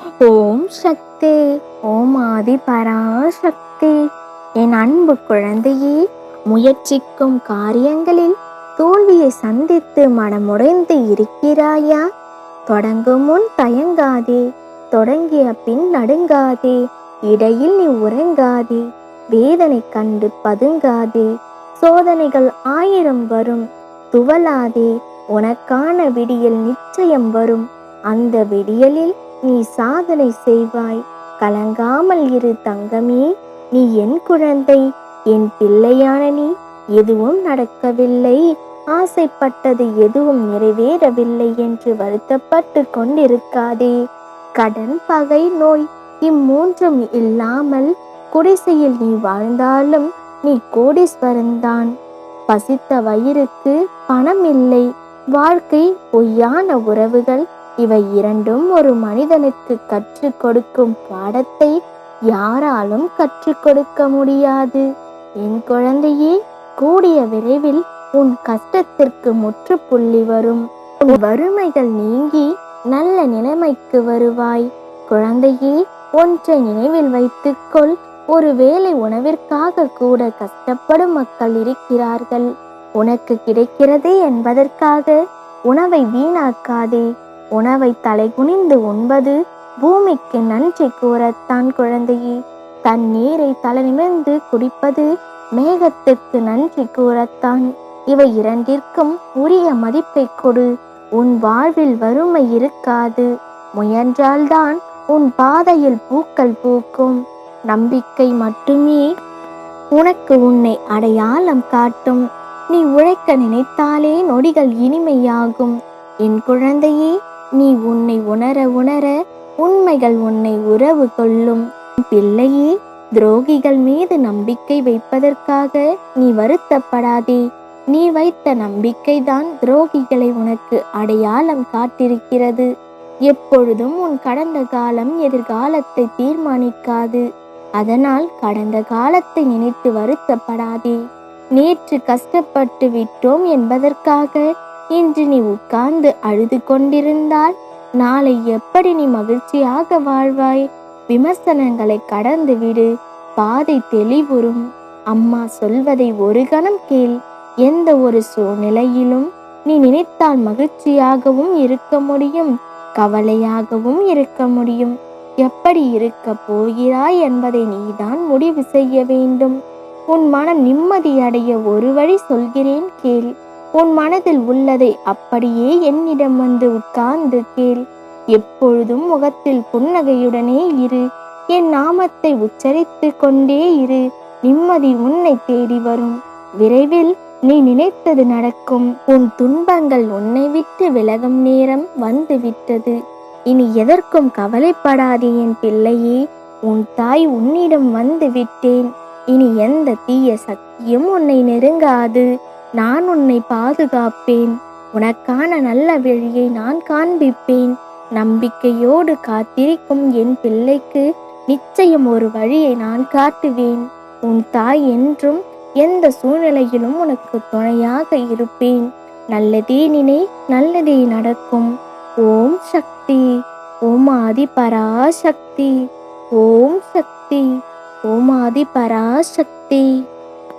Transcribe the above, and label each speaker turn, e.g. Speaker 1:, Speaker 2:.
Speaker 1: ஓம் சக்தி. ஓம் ஆதி பராசக்தி. என் அன்பு குழந்தையே, முயற்சிக்கும் காரியங்களில் தோல்வியை சந்தித்து மனமுடைந்து இருக்கிறாயா? தொடங்கும் முன் தயங்காதே, தொடங்கிய பின் நடுங்காதே, இடையில் நீ உறங்காதே, வேதனை கண்டு பதுங்காதே. சோதனைகள் 1000 வரும், துவளாதே, உனக்கான விடியல் நிச்சயம் வரும். அந்த விடியலில் நீ சாதனை செய்வாய். கலங்காமல் இரு தங்கமே, நீ என் குழந்தை, என் பிள்ளையான நீ. எதுவும் நடக்கவில்லை, ஆசைப்பட்டது எதுவும் நிறைவேறவில்லை என்று வருத்தப்பட்டு கொண்டிருக்காதே. கடன், பகை, நோய் இம்மூன்றும் இல்லாமல் குடிசையில் நீ வாழ்ந்தாலும் நீ கோடீஸ்வரன்தான். பசித்த வயிறுக்கு பணம் இல்லை, வாழ்க்கை, பொய்யான உறவுகள், இவை இரண்டும் ஒரு மனிதனுக்கு கற்றுக் கொடுக்கும் பாடத்தை யாராலும் கற்றுக் கொடுக்க முடியாது. என் குழந்தையே, கூடிய விரைவில் உன் கஷ்டத்திற்கு முற்றுப்புள்ளி வரும். உன் வறுமைகள் நீங்கி நல்ல நிலைமைக்கு வருவாய். குழந்தையே, ஒன்றை நினைவில் வைத்துக்கொள். ஒருவேளை உணவிற்காக கூட கஷ்டப்படும் மக்கள் இருக்கிறார்கள். உனக்கு கிடைக்கிறதே என்பதற்காக உணவை வீணாக்காதே. உணவை தலைகுனிந்து உண்பது பூமிக்கு நன்றி கூறத்தான் குழந்தையே. தண்ணீரை தலை நிமிர்ந்து குடிப்பது மேகத்திற்கு நன்றி கூறத்தான். இவை இரண்டிற்கும் உரிய மதிப்பை கொடு. உன் வாழ்வில் வறுமை இருக்காது. முயன்றால்தான் உன் பாதையில் பூக்கள் பூக்கும். நம்பிக்கை மட்டுமே உனக்கு உன்னை அடையாளம் காட்டும். நீ உழைக்க நினைத்தாலே நொடிகள் இனிமையாகும். என் குழந்தையே, நீ உன்னை உணர உணர உண்மைகள் உன்னை உறவு கொள்ளும். பிள்ளையே, துரோகிகள் மீது நம்பிக்கை வைப்பதற்காக நீ வருத்தப்படாதே. நீ வைத்த நம்பிக்கைதான் துரோகிகளை உனக்கு அடையாளம் காட்டிருக்கிறது. எப்பொழுதும் உன் கடந்த காலம் எதிர்காலத்தை தீர்மானிக்காது. அதனால் கடந்த காலத்தை நினைத்து வருத்தப்படாதே. நேற்று கஷ்டப்பட்டு விட்டோம் என்பதற்காக இன்று நீ உட்கார்ந்து அழுது கொண்டிருந்தால் நாளை எப்படி நீ மகிழ்ச்சியாக வாழ்வாய்? விமர்சனங்களை கடந்து விடு, பாதை தெளிவுறும். அம்மா சொல்வதை ஒரு கணம் கேள். எந்த ஒரு சூழ்நிலையிலும் நீ நினைத்தால் மகிழ்ச்சியாகவும் இருக்க முடியும், கவலையாகவும் இருக்க முடியும். எப்படி இருக்க போகிறாய் என்பதை நீதான் முடிவு செய்ய வேண்டும். உன் மனம் நிம்மதியடைய ஒரு வழி சொல்கிறேன் கேள். உன் மனதில் உள்ளதை அப்படியே என்னிடம் வந்து உட்கார்ந்து கேள். எப்பொழுதும் முகத்தில் புன்னகையுடனே இரு. என் நாமத்தை உச்சரித்து கொண்டே இரு. நிம்மதி உன்னை தேடி வரும். விரைவில் நீ நினைத்தது நடக்கும். உன் துன்பங்கள் உன்னை விட்டு விலகும் நேரம் வந்து விட்டது. இனி எதற்கும் கவலைப்படாதே என் பிள்ளையே. உன் தாய் உன்னிடம் வந்து விட்டேன். இனி எந்த தீய சக்தியும் உன்னை நெருங்காது. நான் உன்னை பாதுகாப்பேன். உனக்கான நல்ல வழியை நான் காண்பிப்பேன். நம்பிக்கையோடு காத்திருக்கும் என் பிள்ளைக்கு நிச்சயம் ஒரு வழியை நான் காட்டுவேன். உன் தாய் என்றும் எந்த சூழ்நிலையிலும் உனக்கு துணையாக இருப்பேன். நல்லதே நினை, நல்லதே நடக்கும். ஓம் சக்தி. ஓம் ஆதி பராசக்தி. ஓம் சக்தி. ஓம் ஆதி பராசக்தி.